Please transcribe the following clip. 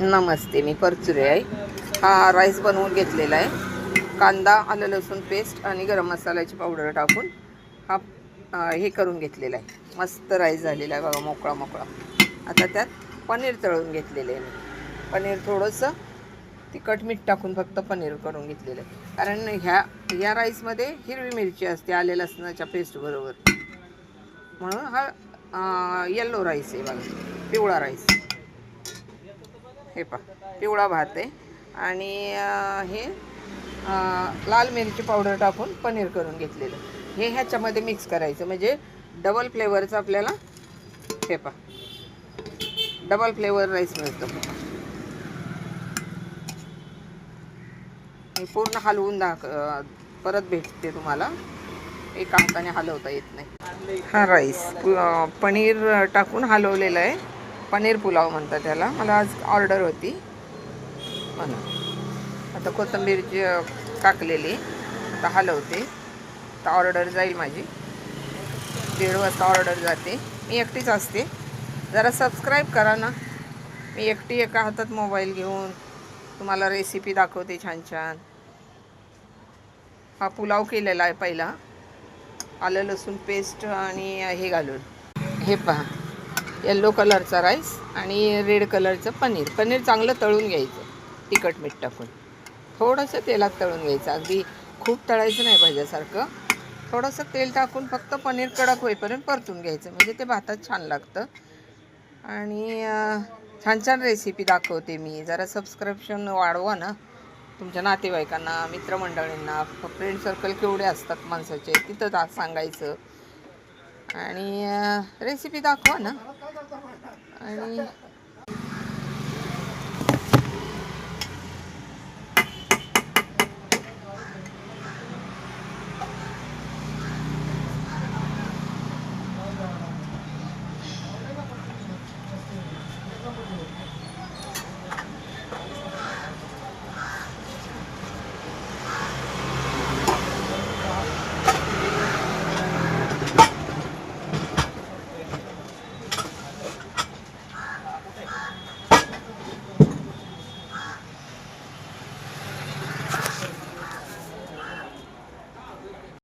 नमस्ते, मी परचुरे आहे. हा राईस बनवून घेतलेला आहे. कांदा, आलं लसूण पेस्ट आणि गरम मसाल्याची पावडर टाकून हा हे करून घेतलेला आहे. मस्त राईस झालेला आहे बघा, मोकळा मोकळा. आता त्यात पनीर तळून घेतलेलं आहे मी. पनीर थोडंसं तिखट मीठ टाकून फक्त पनीर करून घेतलेलं आहे. कारण ह्या राईसमध्ये हिरवी मिरची असते आले लसणाच्या पेस्टबरोबर, म्हणून हा येल्लो राईस आहे बघा, पिवळा राईस. हे पिवळा भात आहे. आणि हे लाल मिरची पावडर टाकून पनीर करून घेतलेलं हे ह्याच्यामध्ये मिक्स करायचं, म्हणजे डबल फ्लेवरचं आपल्याला हे डबल फ्लेवर राईस मिळतो. हे पूर्ण हलवून परत भेटते तुम्हाला, एका हाताने हलवता येत नाही. हा राईस पनीर टाकून हलवलेला आहे. पनीर पुलाव म्हणतात त्याला. मला आज ऑर्डर होती म्हणून. आता कोथिंबीर टाकलेली, आता हलवते. आता ऑर्डर जाईल माझी 1:30 वाजता ऑर्डर जाते. मी एकटीच असते. जरा सबस्क्राईब करा ना. मी एकटी एका हातात मोबाईल घेऊन तुम्हाला रेसिपी दाखवते छान छान. हा पुलाव केलेला आहे पहिला, आलं लसूण पेस्ट आणि हे घालून. हे पहा, येल्लो कलरचा राईस आणि रेड कलरचं पनीर. पनीर चांगलं तळून घ्यायचं, तिखट मीठ टाकून थोडंसं तेलात तळून घ्यायचं. अगदी खूप तळायचं नाही भाज्यासारखं. थोडंसं तेल टाकून फक्त पनीर कडक होईपर्यंत परतून घ्यायचं, म्हणजे ते भातात छान लागतं. आणि छान छान रेसिपी दाखवते मी. जरा सबस्क्रिप्शन वाढवा ना. तुमच्या नातेवाईकांना, मित्रमंडळींना, फ्रेंड सर्कल केवढे असतात माणसाचे, तिथं सांगायचं आणि रेसिपी दाखवा ना. आणि